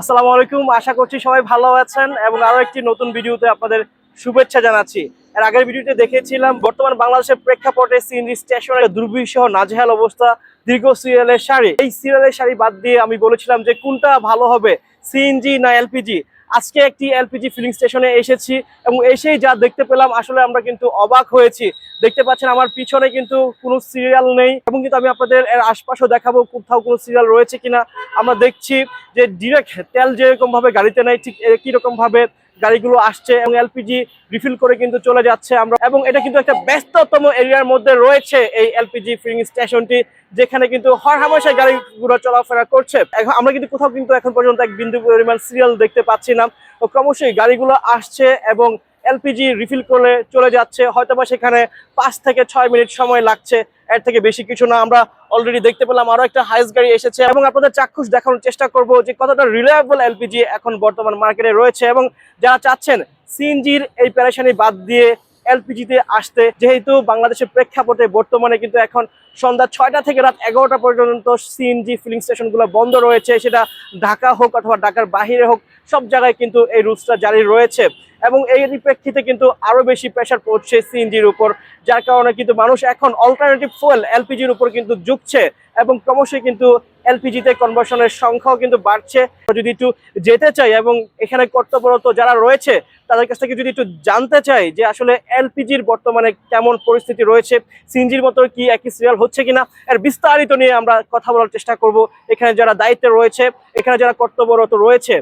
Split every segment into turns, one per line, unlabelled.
আসসালামু আলাইকুম, আশা করছি সবাই ভালো আছেন এবং আরো একটি নতুন ভিডিওতে আপনাদের শুভেচ্ছা জানাচ্ছি। এর আগের ভিডিওতে দেখেছিলাম বর্তমান বাংলাদেশের প্রেক্ষাপটে সিএনজি স্টেশনের দুর্বিষহ নাজেহাল অবস্থা, দীর্ঘ সিরিয়ালের সারি। এই সিরিয়ালের সারি বাদ দিয়ে আমি বলেছিলাম যে কোনটা ভালো হবে, সিএনজি না এলপিজি। আজকে একটি এলপিজি ফিলিং স্টেশনে এসেছি এবং এসেই যা দেখতে পেলাম আসলে আমরা কিন্তু অবাক হয়েছি। দেখতে পাচ্ছেন আমার পিছনে কিন্তু কোনো সিরিয়াল নেই এবং কিন্তু আমি আপনাদের এর আশপাশও দেখাবো কোথাও কোনো সিরিয়াল রয়েছে কিনা। আমরা দেখছি যে ডিরেক্ট তেল যেরকম ভাবে গাড়িতে নেই, ঠিক একই রকম ভাবে গাড়িগুলো আসছে এবং এলপিজি রিফিল করে কিন্তু চলে যাচ্ছে আমরা। এবং এটা কিন্তু একটা ব্যস্ততম এরিয়ার মধ্যে রয়েছে এই এলপিজি ফিলিং স্টেশনটি, যেখানে কিন্তু হরহামেশাই গাড়িগুলো চলাফেরা করছে। আমরা কিন্তু কোথাও কিন্তু এখন পর্যন্ত এক বিন্দু পরিমাণ সিরিয়াল দেখতে পাচ্ছি না। তো ক্রমশই গাড়িগুলো আসছে এবং এলপিজি রিফিল করে চলে যাচ্ছে। হয়তোবা সেখানে 5 থেকে 6 মিনিট সময় লাগছে, এর থেকে বেশি কিছু না। আমরা অলরেডি দেখতে পেলাম আরো একটা হাইস গাড়ি এসেছে এবং আপনাদের চাক্ষুষ দেখানোর চেষ্টা করব যে কতটা রিলায়েবল এলপিজি এখন বর্তমান মার্কেটে রয়েছে। এবং যারা চাচ্ছেন সিএনজির এই পেরেশানি বাদ দিয়ে এলপিজিতে আসতে, যেহেতু বাংলাদেশের প্রেক্ষাপটে বর্তমানে কিন্তু এখন সন্ধ্যা 6টা থেকে রাত 11টা পর্যন্ত সিএনজি ফিলিং স্টেশনগুলো বন্ধ রয়েছে, সেটা ঢাকা হোক অথবা ঢাকার বাহিরে হোক, সব জায়গায় কিন্তু এই রুলসটা জারি রয়েছে। এবং এই প্রেক্ষিতে কিন্তু আরো বেশি প্রেশার পড়ছে সিএনজির উপর, যার কারণে কিন্তু মানুষ এখন অল্টারনেটিভ ফুয়েল এলপিজির উপর কিন্তু ঝুঁকছে এবং ক্রমশই কিন্তু এলপিজিতে কনভার্সনের সংখ্যাও কিন্তু বাড়ছে। যদি একটু যেতে চাই এবং এখানে কর্তব্যরত যারা রয়েছে তাদের কাছ থেকে যদি একটু জানতে চাই যে আসলে এলপিজির বর্তমানে কেমন পরিস্থিতি রয়েছে, সিএনজির মতো কি একই সিরিয়াল হচ্ছে কিনা, এর বিস্তারিত নিয়ে আমরা কথা বলার চেষ্টা করব। এখানে যারা দায়িত্বে রয়েছে, এখানে যারা কর্তব্যরত রয়েছে,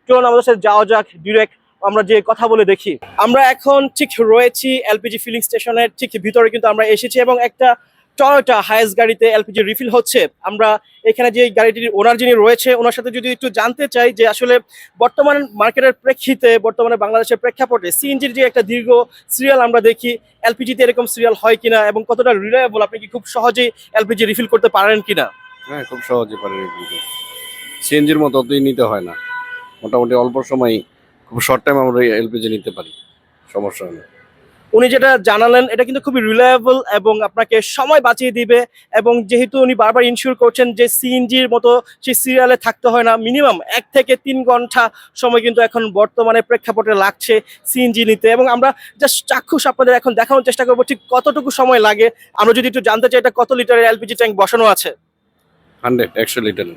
চলুন আমাদের সাথে যাওয়া যাক, ডিরেক্ট আমরা যে কথা বলে দেখি। আমরা এখন ঠিক রয়েছি এলপিজি ফিলিং স্টেশনের ঠিক ভিতরে কিন্তু আমরা এসেছি এবং একটা টয়োটা হাইস গাড়িতে এলপিজি রিফিল হচ্ছে। আমরা এখানে যে গাড়িটির ওনার যিনি রয়েছে ওনার সাথে যদি একটু জানতে চাই যে আসলে বর্তমান মার্কেটের প্রেক্ষিতে, বর্তমানে বাংলাদেশের প্রেক্ষাপটে সিএনজির যে একটা দীর্ঘ সিরিয়াল আমরা দেখি, এলপিজিতে এরকম সিরিয়াল হয় কিনা এবং কতটা রিলায়েবল, আপনি কি খুব সহজেই এলপিজি রিফিল করতে পারেন কিনা?
হ্যাঁ, খুব সহজে পারে। সিএনজির মতো অতই নিতে হয় না, মোটামুটি অল্প সময়, খুব শর্ট টাইম আমরা এলপিজি নিতে পারি, সমস্যা হয় না।
উনি যেটা জানালেন এটা কিন্তু খুবই রিলায়েবল এবং আপনাকে সময় বাঁচিয়ে দিবে। এবং যেহেতু উনি বারবার ইনশিওর করছেন যে সিএনজির মতো সেই সিরিয়ালে থাকতে হয় না, মিনিমাম 1 থেকে 3 ঘন্টা সময় কিন্তু এখন বর্তমানে প্রেক্ষাপটে লাগছে সিএনজি নিতে। এবং আমরা জাস্ট চাক্ষুষ আপনাদের এখন দেখানোর চেষ্টা করবো ঠিক কতটুকু সময় লাগে। আমরা যদি একটু জানতে চাই এটা কত লিটারের এলপিজি ট্যাঙ্ক বসানো আছে।
100 লিটার।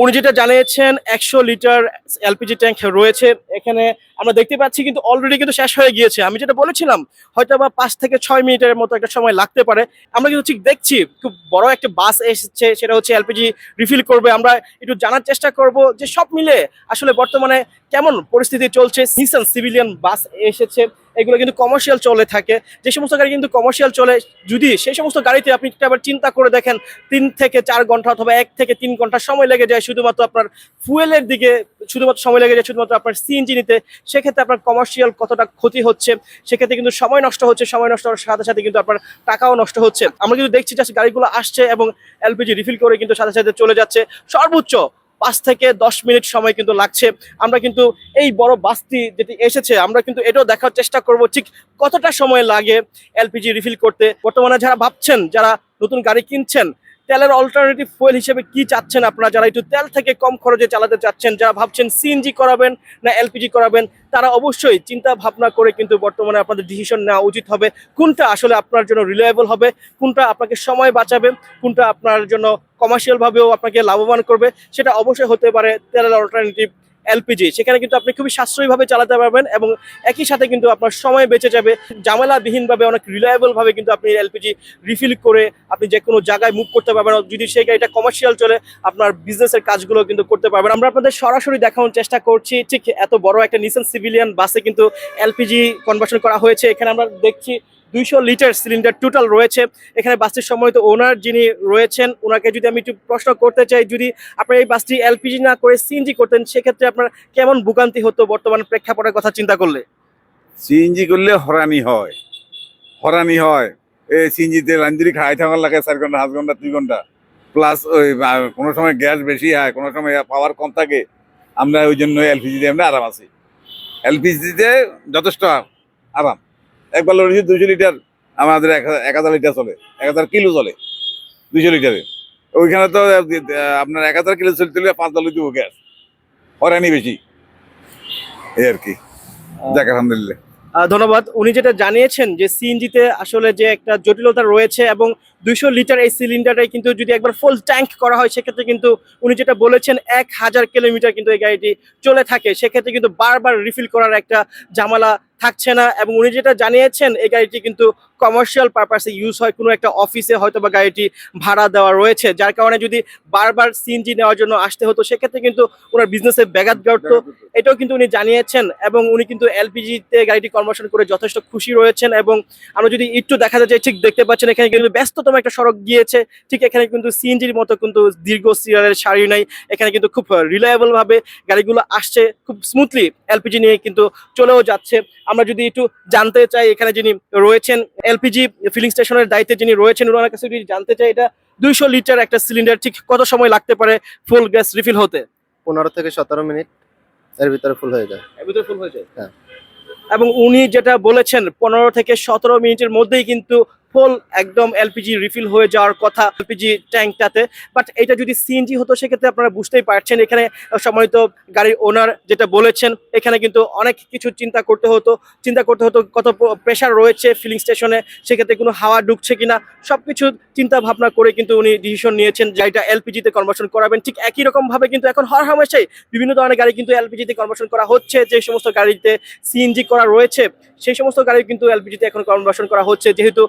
উনি যেটা জানিয়েছেন 100 লিটার এলপিজি ট্যাঙ্ক রয়েছে এখানে। আমরা দেখতে পাচ্ছি কিন্তু অলরেডি কিন্তু শেষ হয়ে গিয়েছে। আমি যেটা বলেছিলাম হয়তো বা 5 থেকে 6 মিনিটের মতো একটা সময় লাগতে পারে। আমরা কিন্তু ঠিক দেখছি খুব বড় একটা বাস এসেছে, সেটা হচ্ছে এলপিজি রিফিল করবে। আমরা একটু জানার চেষ্টা করব যে সব মিলে আসলে বর্তমানে কেমন পরিস্থিতি চলছে। নিসান সিভিলিয়ান বাস এসেছে, এগুলো কিন্তু কমার্শিয়াল চলে থাকে। যে সমস্ত গাড়ি কিন্তু কমার্শিয়াল চলে, যদি সেই সমস্ত গাড়িতে আপনি একটু আবার চিন্তা করে দেখেন 3 থেকে 4 ঘন্টা অথবা 1 থেকে 3 ঘন্টা সময় লেগে যায় শুধুমাত্র আপনার ফুয়েলের দিকে, শুধুমাত্র সময় লেগে যায় শুধুমাত্র আপনার সিএনজি নিতে। সেক্ষেত্রে আপনার কমার্শিয়াল কতটা ক্ষতি হচ্ছে, সেক্ষেত্রে কিন্তু সময় নষ্ট হচ্ছে, সময় নষ্ট হওয়ার সাথে সাথে কিন্তু আপনার টাকাও নষ্ট হচ্ছে। আমরা কিন্তু দেখছি যে গাড়িগুলো আসছে এবং এলপিজি রিফিল করে কিন্তু সাথে সাথে চলে যাচ্ছে। সর্বোচ্চ 5 থেকে 10 মিনিট সময় কিন্তু লাগছে। আমরা কিন্তু এই বড় বাসটি যেটি এসেছে আমরা কিন্তু এটাও দেখার চেষ্টা করব ঠিক কতটা সময় লাগে এলপিজি রিফিল করতে। বর্তমানে যারা ভাবছেন, যারা নতুন গাড়ি কিনছেন, তেলের অল্টারনেটিভ ফুয়েল হিসেবে কি চাচ্ছেন আপনারা, যারা একটু তেল থেকে কম খরচে চালাতে চাচ্ছেন, যারা ভাবছেন সিএনজি করাবেন না এলপিজি করাবেন, তারা অবশ্যই চিন্তা ভাবনা করে কিন্তু বর্তমানে আপনাদের ডিসিশন নেওয়া উচিত হবে কোনটা আসলে আপনার জন্য রিলায়েবল হবে, কোনটা আপনাকে সময় বাঁচাবে, কোনটা আপনার জন্য কমার্শিয়াল ভাবেও আপনাকে লাভবান করবে। সেটা অবশ্যই হতে পারে তেলের অল্টারনেটিভ এলপিজি। সেখানে কিন্তু আপনি খুবই সাশ্রয়ীভাবে চালাতে পারবেন এবং একই সাথে কিন্তু আপনার সময় বেঁচে যাবে। ঝামেলাবিহীনভাবে অনেক রিলায়েবল ভাবে কিন্তু আপনি এলপিজি রিফিল করে আপনি যে কোনো জায়গায় মুভ করতে পারবেন। যদি সেই গাড়িটা কমার্শিয়াল চলে আপনার বিজনেসের কাজগুলো কিন্তু করতে পারবেন। আমরা আপনাদের সরাসরি দেখানোর চেষ্টা করছি ঠিক এত বড় একটা নিসান সিভিলিয়ান বাসে কিন্তু এলপিজি কনভার্সন করা হয়েছে। এখানে আমরা দেখছি 200 লিটার সিলিন্ডার টোটাল রয়েছে। এখানে বাসটির সম্মানিত ওনার যিনি রয়েছেন ওনাকে যদি আমি একটু প্রশ্ন করতে চাই, যদি আপনার এই বাসটি এলপিজি না করে সিএনজি করতেন সেক্ষেত্রে আপনার কেমন ভোগান্তি হতো বর্তমান প্রেক্ষাপটের কথা চিন্তা করলে?
সিএনজি করলে হরানি হয়, হরানি হয়। এই সিএনজিতে লাঞ্জুরি খাই থাকার লাগে 4 ঘন্টা 5 ঘন্টা 2 ঘন্টা প্লাস। ওই কোনো সময় গ্যাস বেশি হয়, কোনো সময় পাওয়ার কম থাকে। আমরা ওই জন্য এলপিজিতে আমরা আরাম আছি। এলপিজিতে যথেষ্ট আরাম। একবার লড়েছি 200 লিটার, আমাদের 1000 লিটার চলে, 1000 কিলো চলে 200 লিটারে। ওইখানে তো আপনার 1000 কিলো চলতে 5 ডলার দিব গ্যাস। হরানি বেশি, এই আর কি। যাক আলহামদুলিল্লাহ।
ধন্যবাদ। উনি যেটা জানিয়েছেন যে সিএনজিতে আসলে যে একটা জটিলতা রয়েছে এবং 200 লিটার এই সিলিন্ডারটাই কিন্তু যদি একবার ফুল ট্যাঙ্ক করা হয় সেক্ষেত্রে কিন্তু উনি যেটা বলেছেন 1000 কিলোমিটার কিন্তু এই গাড়িটি চলে থাকে, সেক্ষেত্রে কিন্তু বারবার রিফিল করার একটা ঝামেলা থাকছে না। এবং উনি যেটা জানিয়েছেন এই গাড়িটি কিন্তু কমার্শিয়াল পারপাসে ইউজ হয়, কোনো একটা অফিসে হয়তো বা গাড়িটি ভাড়া দেওয়া রয়েছে, যার কারণে যদি বারবার সিএনজি নেওয়ার জন্য আসতে হতো সেক্ষেত্রে কিন্তু ওনার বিজনেসে ব্যাঘাত ঘটতো, এটাও কিন্তু উনি জানিয়েছেন। এবং উনি কিন্তু এলপিজিতে গাড়িটি কনভার্সন করে যথেষ্ট খুশি রয়েছেন। এবং আমরা যদি একটু দেখা যায়, ঠিক দেখতে পাচ্ছেন এখানে কিন্তু ব্যস্ততম একটা সড়ক গিয়েছে, ঠিক এখানে কিন্তু সিএনজির মতো কিন্তু দীর্ঘ সিরিয়ালের সারি নাই, এখানে কিন্তু খুব রিলায়েবল ভাবে গাড়িগুলো আসছে, খুব স্মুথলি এলপিজি নিয়ে কিন্তু চলেও যাচ্ছে। আমরা যদি একটু জানতে চাই এখানে যিনি রয়েছেন এলপিজি ফিলিং স্টেশনের দায়িত্বে যিনি রয়েছেন, ওনার কাছে যদি জানতে চাই এটা 200 লিটার একটা সিলিন্ডার ঠিক কত সময় লাগতে পারে ফুল গ্যাস রিফিল হতে?
15 থেকে 17 মিনিট এর ভিতরে ফুল হয়ে যায়।
এর ভিতরে ফুল হয়ে যায়।
হ্যাঁ।
এবং উনি যেটা বলেছেন 15 থেকে 17 মিনিটের মধ্যেই কিন্তু ফুল একদম এলপিজি রিফিল হয়ে যাওয়ার কথা এলপিজি ট্যাঙ্কটাতে। বাট এটা যদি সিএনজি হতো সেক্ষেত্রে আপনারা বুঝতেই পারছেন এখানে সম্মানিত গাড়ির ওনার যেটা বলেছেন এখানে কিন্তু অনেক কিছু চিন্তা করতে হতো কত প্রেশার রয়েছে ফিলিং স্টেশনে, সেক্ষেত্রে কোনো হাওয়া ঢুকছে কিনা, সবকিছু চিন্তা ভাবনা করে কিন্তু উনি ডিসিশন নিয়েছেন যে এটা এলপিজিতে কনভার্সন করাবেন। ঠিক একই রকম ভাবে কিন্তু এখন হরহামেশাই বিভিন্ন ধরনের গাড়ি কিন্তু এলপিজিতে কনভার্সন করা হচ্ছে, যে সমস্ত গাড়িতে সিএনজি করা রয়েছে সেই সমস্ত গাড়ি কিন্তু এলপিজিতে এখন কনভার্সন করা হচ্ছে, যেহেতু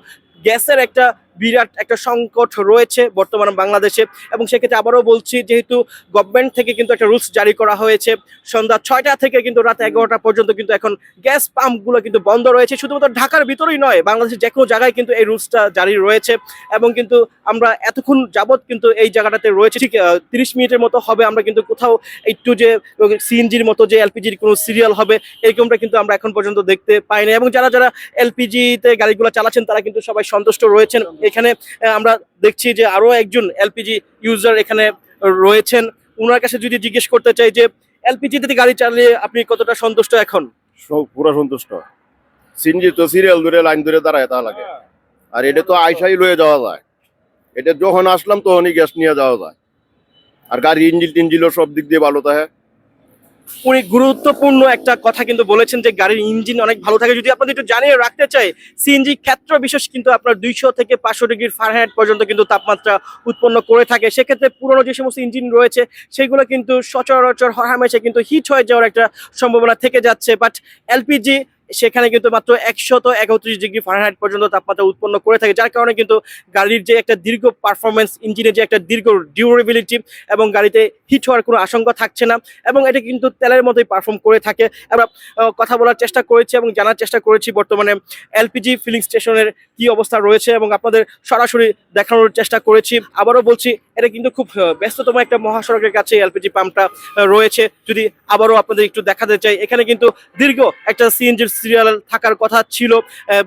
গ্যাসের একটা বিরাট একটা সংকট রয়েছে বর্তমানে বাংলাদেশে। এবং সেক্ষেত্রে আবারও বলছি, যেহেতু গভর্নমেন্ট থেকে কিন্তু একটা রুলস জারি করা হয়েছে, সন্ধ্যা 6টা থেকে কিন্তু রাত 11টা পর্যন্ত কিন্তু এখন গ্যাস পাম্পগুলো কিন্তু বন্ধ রয়েছে। শুধুমাত্র ঢাকার ভিতরেই নয়, বাংলাদেশের যে কোনো জায়গায় কিন্তু এই রুলসটা জারি রয়েছে। এবং কিন্তু আমরা এতক্ষণ যাবত কিন্তু এই জায়গাটাতে রয়েছে, ঠিক 30 মিনিটের মতো হবে আমরা কিন্তু কোথাও একটু যে সিএনজির মতো যে এলপিজির কোনো সিরিয়াল হবে এরকমটা কিন্তু আমরা এখন পর্যন্ত দেখতে পাইনি। এবং যারা এলপিজিতে গাড়িগুলো চালাচ্ছেন তারা কিন্তু সবাই সন্তুষ্ট রয়েছেন। এখানে আমরা দেখছি যে আরো একজন এলপিজি ইউজার এখানে রয়েছেন, ওনার কাছে যদি জিজ্ঞেস করতে চাই যে এলপিজিতে গাড়ি চালিয়ে আপনি কতটা সন্তুষ্ট এখন?
পুরা সন্তুষ্ট। সিএনজি তো সিরিয়াল ধরে লাইন ধরে দাঁড়ায় তা লাগে, আর এটা তো আইসাই লয়ে যাওয়া যায়, এটা যখন আসলাম তখনই গ্যাস নিয়ে যাওয়া যায়, আর গাড়ি ইঞ্জিন টিঞ্জিলও সব দিক দিয়ে ভালো থাকে।
উনি গুরুত্বপূর্ণ একটা কথা কিন্তু বলেছেন যে গাড়ির ইঞ্জিন অনেক ভালো থাকে। যদি আপনাদের একটু জানিয়ে রাখতে চাই, সিএনজি ক্ষেত্র বিশেষ কিন্তু আপনার 200 থেকে 500 ডিগ্রি ফারেনহাইট পর্যন্ত কিন্তু তাপমাত্রা উৎপন্ন করে থাকে। সেক্ষেত্রে পুরোনো যে সমস্ত ইঞ্জিন রয়েছে সেগুলো কিন্তু সচরাচর হরহামেশা কিন্তু হিট হয়ে যাওয়ার একটা সম্ভাবনা থেকে যাচ্ছে। বাট এলপিজি সেখানে কিন্তু মাত্র 131 ডিগ্রি ফারেনহাইট পর্যন্ত তাপমাত্রা উৎপন্ন করে থাকে, যার কারণে কিন্তু গাড়ির যে একটা দীর্ঘ পারফরমেন্স, ইঞ্জিনের যে একটা দীর্ঘ ডিউরেবিলিটি এবং গাড়িতে হিট হওয়ার কোনো আশঙ্কা থাকছে না। এবং এটা কিন্তু তেলের মতোই পারফর্ম করে থাকে। আমরা কথা বলার চেষ্টা করেছি এবং জানার চেষ্টা করেছি বর্তমানে এলপিজি ফিলিং স্টেশনের কি অবস্থা রয়েছে এবং আপনাদের সরাসরি দেখানোর চেষ্টা করেছি। আবারও বলছি, এটা কিন্তু খুব ব্যস্ততম একটা মহাসড়কের কাছে এলপিজি পাম্পটা রয়েছে। যদি আবারও আপনাদের একটু দেখাতে চাই, এখানে কিন্তু দীর্ঘ একটা সিএনজির সিরিয়াল থাকার কথা ছিল,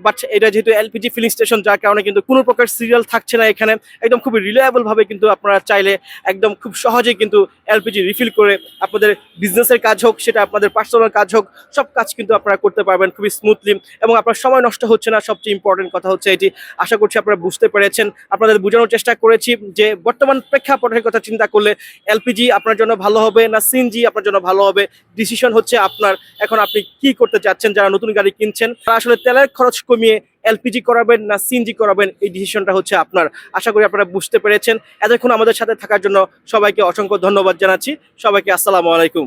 বাট এটা যেহেতু এলপিজি ফিলিং স্টেশন যার কারণে কিন্তু কোনো প্রকার সিরিয়াল থাকছে না এখানে। একদম খুবই রিলায়েবল ভাবে কিন্তু আপনারা চাইলে একদম খুব সহজেই কিন্তু এলপিজি রিফিল করে আপনাদের বিজনেসের কাজ হোক, সেটা আপনাদের পার্সোনাল কাজ হোক, সব কাজ কিন্তু আপনারা করতে পারবেন খুবই স্মুথলি এবং আপনার সময় নষ্ট হচ্ছে না। সবচেয়ে ইম্পর্টেন্ট কথা হচ্ছে এটি। আশা করছি আপনারা বুঝতে পেরেছেন। আপনাদের বোঝানোর চেষ্টা করেছি যে বর্তমান প্রেক্ষাপটের কথা চিন্তা করলে এলপিজি আপনার জন্য ভালো হবে না সিএনজি আপনার জন্য ভালো হবে, ডিসিশন হচ্ছে আপনার। এখন আপনি কি করতে চাচ্ছেন? যারা নতুন গাড়ি কিনছেন তারা আসলে তেলের খরচ কমিয়ে এলপিজি করাবেন না সিএনজি করাবেন, এই ডিসিশনটা হচ্ছে আপনার। আশা করি আপনারা বুঝতে পেরেছেন। এতক্ষণ আমাদের সাথে থাকার জন্য সবাইকে অসংখ্য ধন্যবাদ জানাচ্ছি। সবাইকে আসসালামু আলাইকুম।